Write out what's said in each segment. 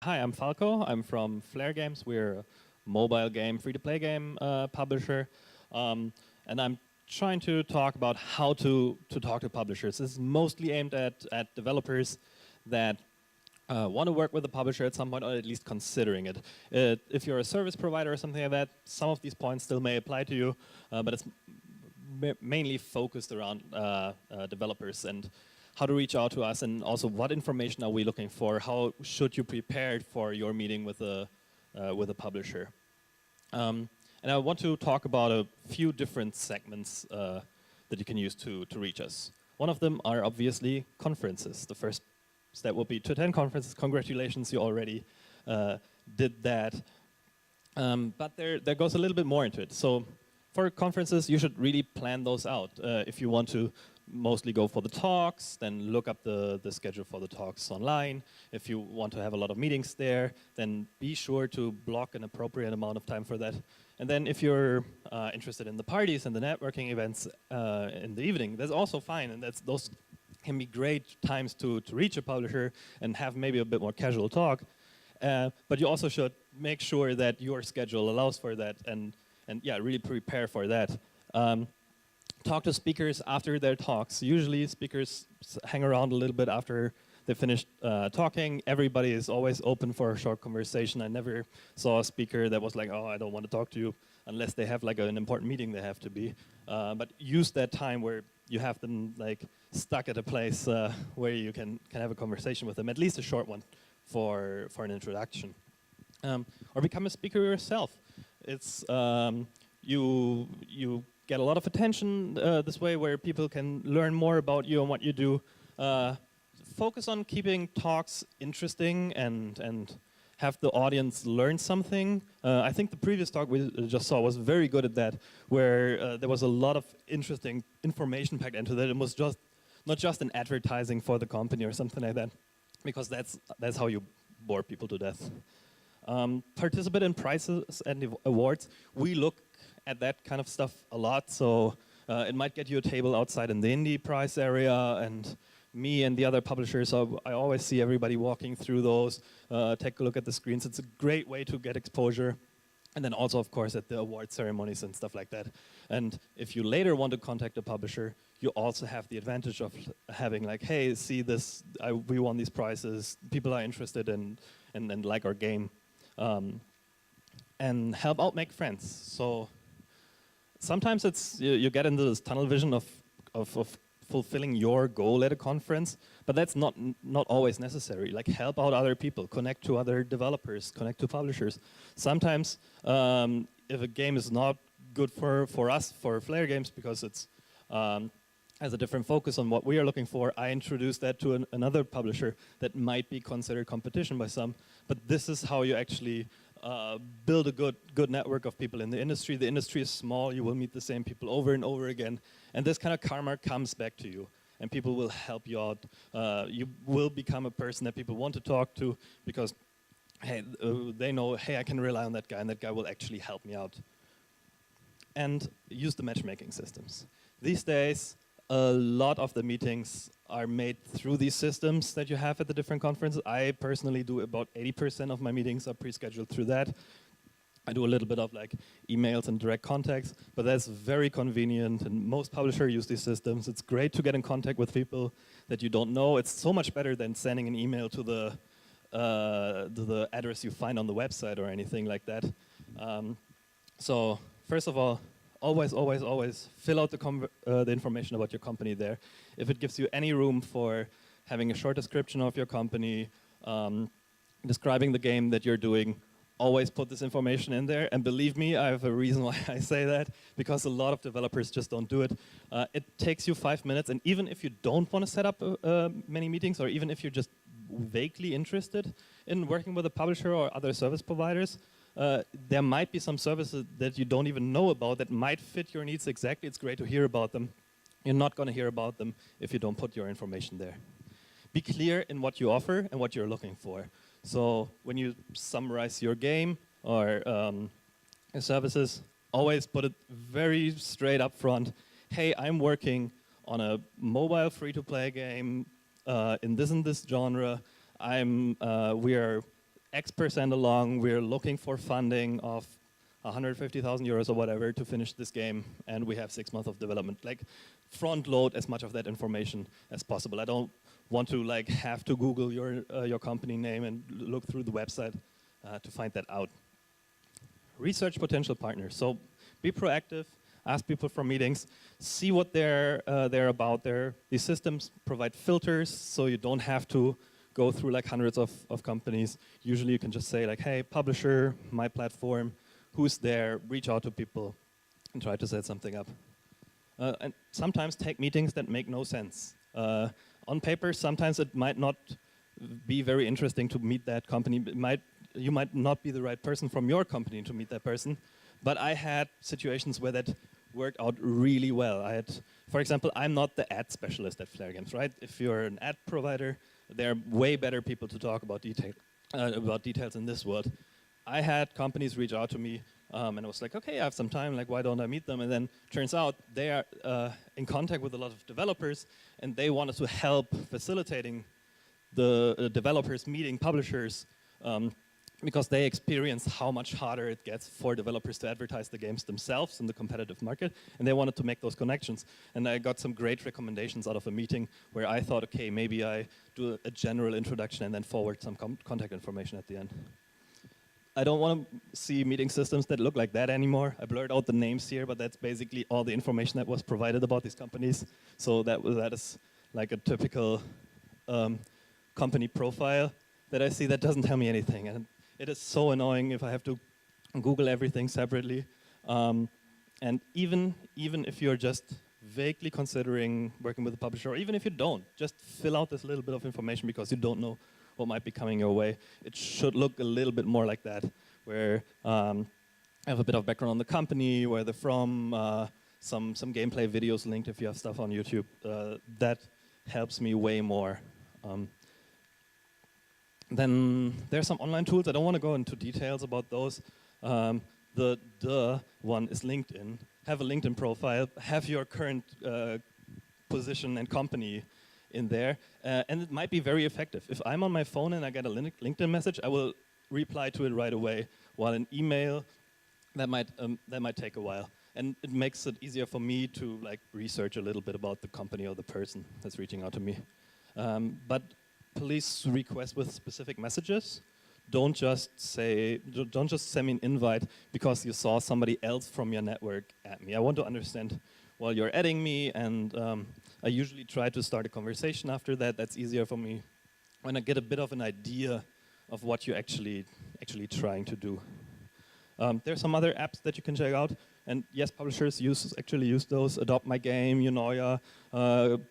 Hi, I'm Falko. I'm from Flare Games. We're a mobile game, free-to-play game publisher. And I'm trying to talk about how to talk to publishers. This is mostly aimed at developers that want to work with a publisher at some point, or at least considering it. If you're a service provider or something like that, some of these points still may apply to you, but it's mainly focused around developers and how to reach out to us, and also what information are we looking for? How should you prepare for your meeting with a publisher? And I want to talk about a few different segments that you can use to reach us. One of them are obviously conferences. The first step would be to attend conferences. Congratulations, you already did that. But there goes a little bit more into it. So for conferences, you should really plan those out. If you want to mostly go for the talks, then look up the schedule for the talks online. If you want to have a lot of meetings there, then be sure to block an appropriate amount of time for that. And then if you're interested in the parties and the networking events in the evening, that's also fine. And those can be great times to reach a publisher and have maybe a bit more casual talk. But you also should make sure that your schedule allows for that, and yeah, really prepare for that. Talk to speakers after their talks. Usually speakers hang around a little bit after they finished talking. Everybody is always open for a short conversation. I never saw a speaker that was like, oh, I don't want to talk to you, unless they have like an important meeting they have to be. But use that time where you have them like stuck at a place where you can have a conversation with them, at least a short one for an introduction. Or become a speaker yourself. It's you get a lot of attention this way, where people can learn more about you and what you do. Focus on keeping talks interesting and have the audience learn something. I think the previous talk we just saw was very good at that, where there was a lot of interesting information packed into that. It was just not just an advertising for the company or something like that, because that's how you bore people to death. Participate in prizes and awards. We look at that kind of stuff a lot, so it might get you a table outside in the indie prize area, and me and the other publishers, I always see everybody walking through those, take a look at the screens. It's a great way to get exposure. And then also, of course, at the award ceremonies and stuff like that. And if you later want to contact a publisher, you also have the advantage of having like, hey, see this, we won these prizes, people are interested in and like our game. And help out make friends. So sometimes it's you get into this tunnel vision of fulfilling your goal at a conference, but that's not always necessary. Like, help out other people, connect to other developers, connect to publishers. Sometimes if a game is not good for us, for Flare Games, because it's has a different focus on what we are looking for, I introduce that to another publisher that might be considered competition by some. But this is how you actually build a good network of people in the industry. The industry is small. You will meet the same people over and over again. And this kind of karma comes back to you. And people will help you out. You will become a person that people want to talk to, because hey, they know, hey, I can rely on that guy, and that guy will actually help me out. And use the matchmaking systems. These days, a lot of the meetings are made through these systems that you have at the different conferences. I personally do about 80% of my meetings are pre-scheduled through that. I do a little bit of like emails and direct contacts, but that's very convenient, and most publishers use these systems. It's great to get in contact with people that you don't know. It's so much better than sending an email to the address you find on the website or anything like that. So first of all, always fill out the information about your company there. If it gives you any room for having a short description of your company, describing the game that you're doing, always put this information in there. And believe me, I have a reason why I say that, because a lot of developers just don't do it. It takes you 5 minutes, and even if you don't want to set up many meetings, or even if you're just vaguely interested in working with a publisher or other service providers, there might be some services that you don't even know about that might fit your needs exactly. It's great to hear about them. You're not going to hear about them if you don't put your information there. Be clear in what you offer and what you're looking for. So when you summarize your game or your services, always put it very straight up front. Hey, I'm working on a mobile free-to-play game in this and this genre. We are X% along, we're looking for funding of 150,000 euros or whatever to finish this game, and we have 6 months of development. Like, front load as much of that information as possible. I don't want to like have to Google your company name and look through the website to find that out. Research potential partners. So be proactive, ask people for meetings, see what they're about. These systems provide filters, so you don't have to go through like hundreds of companies. Usually you can just say like, hey, publisher, my platform, who's there, reach out to people and try to set something up. And sometimes take meetings that make no sense. On paper, sometimes it might not be very interesting to meet that company. You might not be the right person from your company to meet that person. But I had situations where that worked out really well. For example, I'm not the ad specialist at Flare Games, right? If you're an ad provider, there are way better people to talk about details in this world. I had companies reach out to me, and I was like, okay, I have some time, like, why don't I meet them? And then turns out they are in contact with a lot of developers, and they wanted to help facilitating the developers meeting publishers, because they experience how much harder it gets for developers to advertise the games themselves in the competitive market, and they wanted to make those connections. And I got some great recommendations out of a meeting where I thought, okay, maybe I do a general introduction and then forward some contact information at the end. I don't want to see meeting systems that look like that anymore. I blurred out the names here, but that's basically all the information that was provided about these companies. So that is like a typical company profile that I see that doesn't tell me anything. And it is so annoying if I have to Google everything separately. And even if you're just vaguely considering working with a publisher, or even if you don't, just fill out this little bit of information because you don't know what might be coming your way. It should look a little bit more like that, where I have a bit of background on the company, where they're from, some gameplay videos linked if you have stuff on YouTube. That helps me way more. Then there's some online tools. I don't want to go into details about those. The one is LinkedIn. Have a LinkedIn profile. Have your current position and company in there, and it might be very effective. If I'm on my phone and I get a LinkedIn message, I will reply to it right away. While an email, that might take a while, and it makes it easier for me to like research a little bit about the company or the person that's reaching out to me. But please request with specific messages. Don't just send me an invite because you saw somebody else from your network at me. I want to understand while you're adding me, and I usually try to start a conversation after that. That's easier for me when I get a bit of an idea of what you're actually trying to do. There's some other apps that you can check out, and yes, publishers actually use those. Adopt My Game, Eunoia,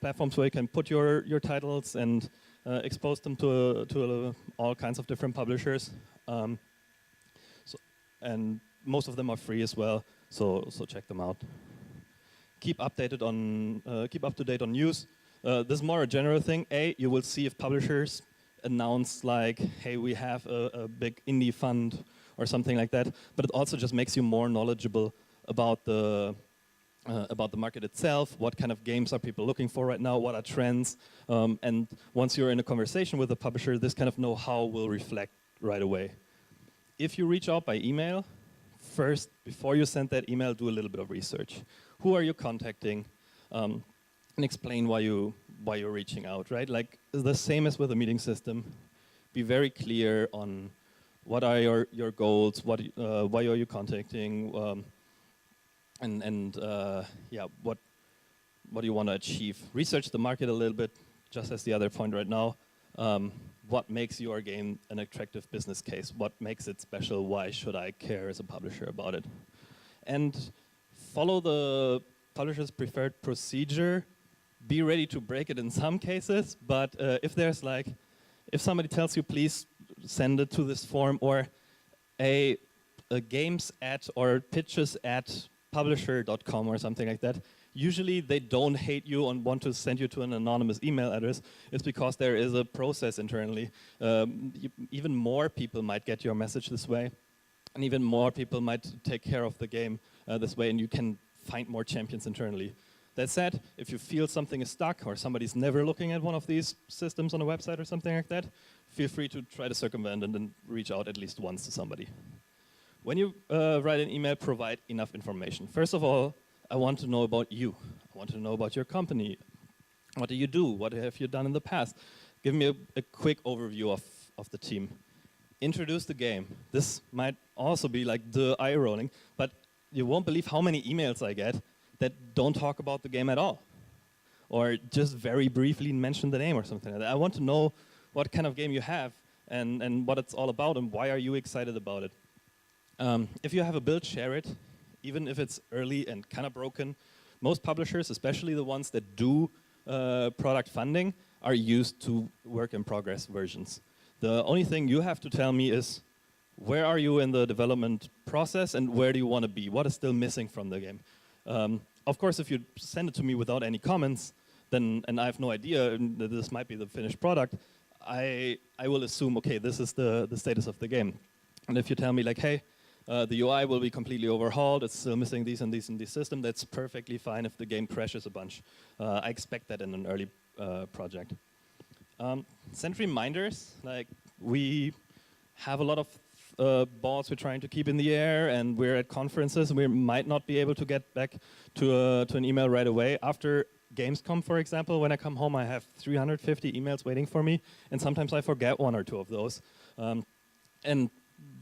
platforms where you can put your titles and expose them to all kinds of different publishers. And most of them are free as well, so check them out. Keep up to date on news. This is more a general thing. You will see if publishers announce like, hey, we have a big indie fund or something like that. But it also just makes you more knowledgeable about the market itself. What kind of games are people looking for right now? What are trends? And once you're in a conversation with a publisher, this kind of know-how will reflect right away. If you reach out by email, first, before you send that email, do a little bit of research. Who are you contacting? And explain why you're reaching out, right? Like the same as with a meeting system. Be very clear on what are your goals, why are you contacting, yeah, what do you want to achieve? Research the market a little bit, just as the other point right now. What makes your game an attractive business case? What makes it special? Why should I care as a publisher about it? And follow the publisher's preferred procedure. Be ready to break it in some cases, but if somebody tells you, please send it to this form, or a games at or pitches at publisher.com or something like that, usually they don't hate you and want to send you to an anonymous email address. It's because there is a process internally. Even more people might get your message this way, and even more people might take care of the game this way, and you can find more champions internally. That said, if you feel something is stuck or somebody's never looking at one of these systems on a website or something like that, feel free to try to circumvent and then reach out at least once to somebody. When you write an email, provide enough information. First of all, I want to know about you. I want to know about your company. What do you do? What have you done in the past? Give me a quick overview of the team. Introduce the game. This might also be like the eye rolling, but you won't believe how many emails I get that don't talk about the game at all, or just very briefly mention the name or something like that. I want to know what kind of game you have and what it's all about and why are you excited about it. If you have a build, share it, even if it's early and kind of broken. Most publishers, especially the ones that do product funding, are used to work in progress versions. The only thing you have to tell me is where are you in the development process and where do you want to be? What is still missing from the game? Of course, if you send it to me without any comments, then, and I have no idea that this might be the finished product, I will assume, okay, this is the status of the game. And if you tell me like, hey, the UI will be completely overhauled, it's still missing these and these in the system, that's perfectly fine if the game crashes a bunch. I expect that in an early project. Send reminders, like we have a lot of balls we're trying to keep in the air, and we're at conferences, and we might not be able to get back to an email right away. After Gamescom, for example, when I come home, I have 350 emails waiting for me, and sometimes I forget one or two of those. And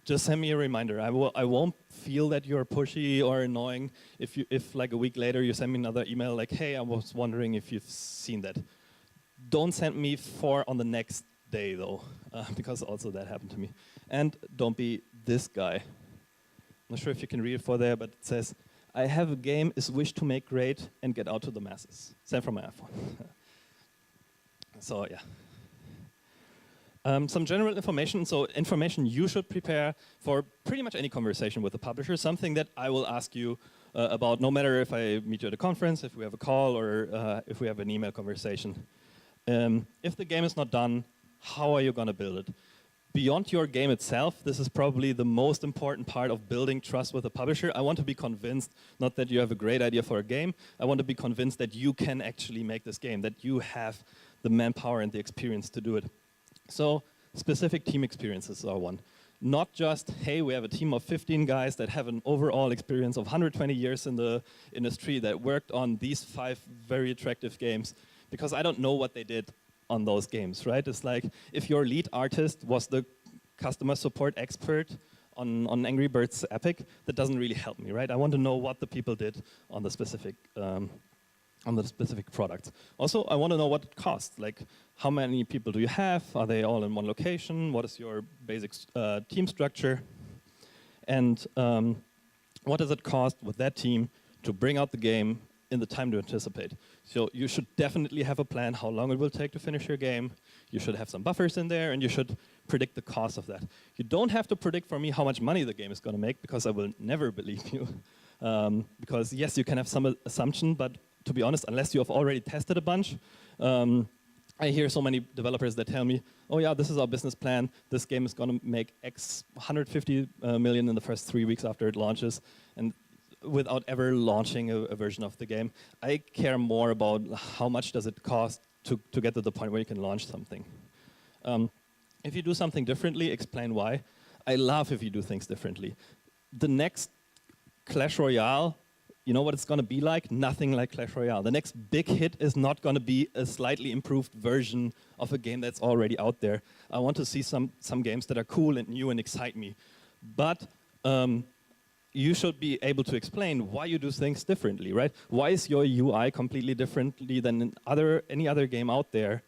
just send me a reminder. I won't feel that you're pushy or annoying if like a week later you send me another email like, hey, I was wondering if you've seen that. Don't send me 4 on the next day though, because also that happened to me. And don't be this guy. I'm not sure if you can read it for there, but it says, I have a game is wish to make great and get out to the masses. Sent from my iPhone. So yeah. Some general information, so information you should prepare for pretty much any conversation with the publisher, something that I will ask you about no matter if I meet you at a conference, if we have a call, or if we have an email conversation. If the game is not done, how are you going to build it? Beyond your game itself, this is probably the most important part of building trust with a publisher. I want to be convinced, not that you have a great idea for a game, I want to be convinced that you can actually make this game, that you have the manpower and the experience to do it. So specific team experiences are one. Not just, hey, we have a team of 15 guys that have an overall experience of 120 years in the industry that worked on these 5 very attractive games, because I don't know what they did on those games, right? It's like if your lead artist was the customer support expert on Angry Birds Epic, that doesn't really help me, right? I want to know what the people did on the specific products. Also, I want to know what it costs. Like, how many people do you have? Are they all in one location? What is your basic team structure? And what does it cost with that team to bring out the game in the time to anticipate? So you should definitely have a plan how long it will take to finish your game. You should have some buffers in there, and you should predict the cost of that. You don't have to predict for me how much money the game is going to make, because I will never believe you. Because yes, you can have some assumption, but to be honest, unless you have already tested a bunch, I hear so many developers that tell me, oh yeah, this is our business plan, this game is going to make X 150 million in the first 3 weeks after it launches, and without ever launching a version of the game. I care more about how much does it cost to get to the point where you can launch something. If you do something differently, explain why. I love if you do things differently. The next Clash Royale, you know what it's going to be like? Nothing like Clash Royale. The next big hit is not going to be a slightly improved version of a game that's already out there. I want to see some games that are cool and new and excite me. But you should be able to explain why you do things differently, right? Why is your UI completely differently than any other game out there?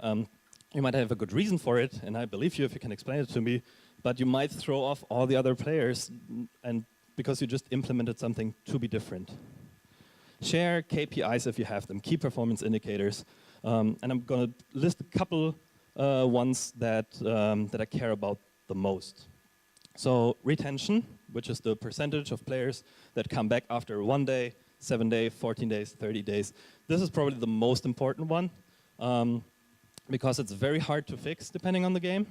You might have a good reason for it, and I believe you if you can explain it to me, but you might throw off all the other players and because you just implemented something to be different. Share KPIs if you have them, key performance indicators. And I'm going to list a couple ones that I care about the most. So retention, which is the percentage of players that come back after 1 day, 7 days, 14 days, 30 days. This is probably the most important one because it's very hard to fix depending on the game.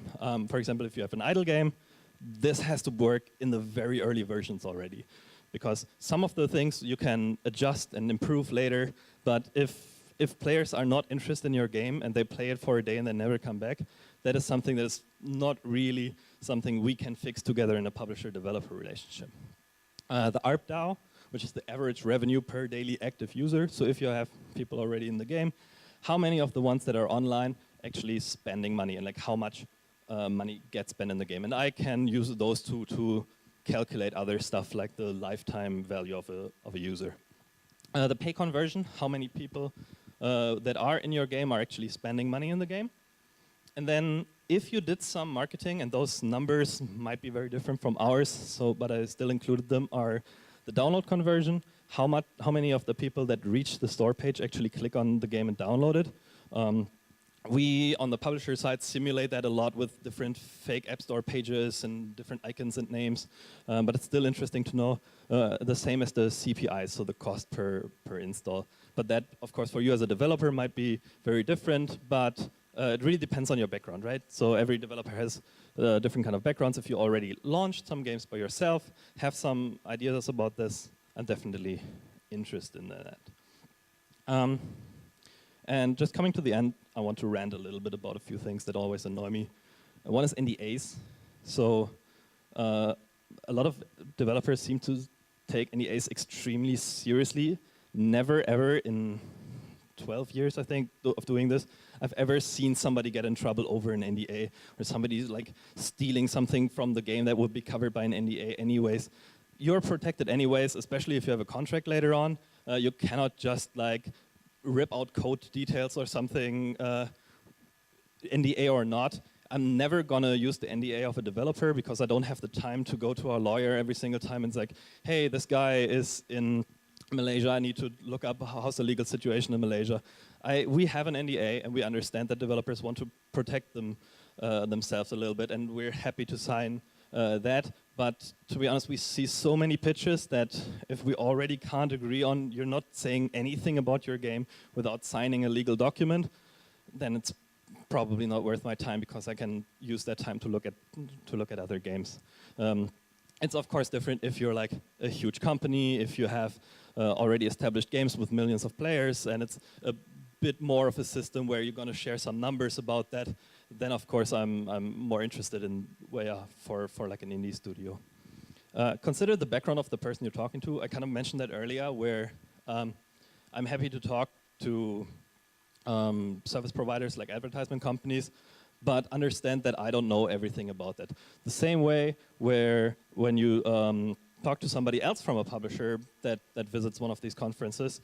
For example, if you have an idle game, this has to work in the very early versions already. because some of the things you can adjust and improve later, but if players are not interested in your game and they play it for a day and they never come back, that is something that is not really something we can fix together in a publisher-developer relationship. The ARPDAO, which is the average revenue per daily active user, so if you have people already in the game, how many of the ones that are online actually spending money, and like how much money gets spent in the game. And I can use those two to calculate other stuff like the lifetime value of a user. The pay conversion, how many people that are in your game are actually spending money in the game. And then if you did some marketing, and those numbers might be very different from ours, but I still included them, are the download conversion, how many of the people that reach the store page actually click on the game and download it. We, on the publisher side, simulate that a lot with different fake App Store pages and different icons and names, but it's still interesting to know the same as the CPI, so the cost per install. But that, of course, for you as a developer might be very different, but it really depends on your background, right? So every developer has different kind of backgrounds. If you already launched some games by yourself, have some ideas about this, I'm definitely interested in that. And just coming to the end, I want to rant a little bit about a few things that always annoy me. One is NDAs. So a lot of developers seem to take NDAs extremely seriously. Never ever in 12 years, I think, of doing this, I've ever seen somebody get in trouble over an NDA, or somebody's like stealing something from the game that would be covered by an NDA anyways. You're protected anyways, especially if you have a contract later on. You cannot just like rip out code details or something, NDA or not. I'm never gonna use the NDA of a developer because I don't have the time to go to our lawyer every single time and it's like, hey, this guy is in Malaysia, I need to look up how's the legal situation in Malaysia. We have an NDA and we understand that developers want to protect themselves a little bit, and we're happy to sign that. But to be honest, we see so many pitches that if we already can't agree on, you're not saying anything about your game without signing a legal document, then it's probably not worth my time because I can use that time to look at other games. It's of course different if you're like a huge company, if you have already established games with millions of players, and it's a bit more of a system where you're going to share some numbers about that. Then of course I'm more interested in for like an indie studio. Consider the background of the person you're talking to. I kind of mentioned that earlier, where I'm happy to talk to service providers like advertisement companies, but understand that I don't know everything about that. The same way where when you talk to somebody else from a publisher that visits one of these conferences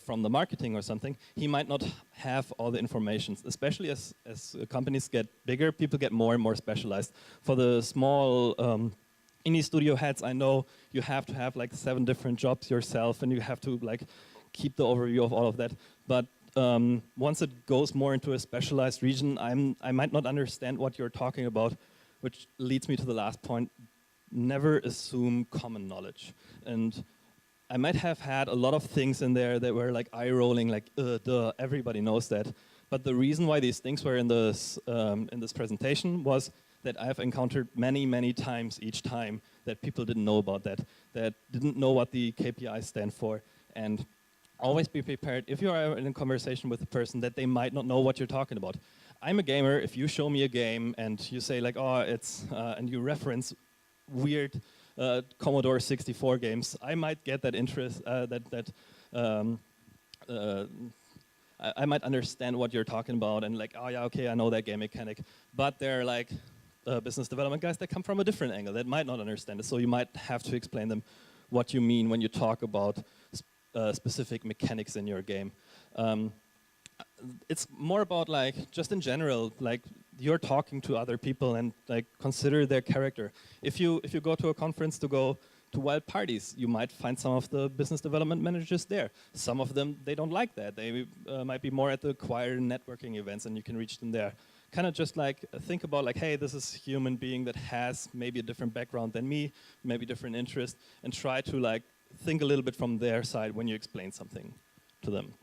from the marketing or something, he might not have all the information. Especially as companies get bigger, people get more and more specialized. For the small indie studio heads, I know you have to have like 7 different jobs yourself, and you have to like keep the overview of all of that. But once it goes more into a specialized region, I might not understand what you're talking about, which leads me to the last point. Never assume common knowledge. And I might have had a lot of things in there that were like eye-rolling, like, duh, everybody knows that. But the reason why these things were in this presentation was that I've encountered many, many times each time that people didn't know about that didn't know what the KPIs stand for. And always be prepared, if you are in a conversation with a person, that they might not know what you're talking about. I'm a gamer. If you show me a game and you say like, oh, it's, and you reference weird Commodore 64 games, I might get that interest, I might understand what you're talking about and like, oh yeah, okay, I know that game mechanic. But there are like business development guys that come from a different angle that might not understand it. So you might have to explain them what you mean when you talk about specific mechanics in your game. It's more about like, just in general, like you're talking to other people and like consider their character. If you go to a conference to go to wild parties, you might find some of the business development managers there. Some of them, they don't like that. They might be more at the choir networking events and you can reach them there. Kind of just like think about like, hey, this is a human being that has maybe a different background than me, maybe different interest, and try to like think a little bit from their side when you explain something to them.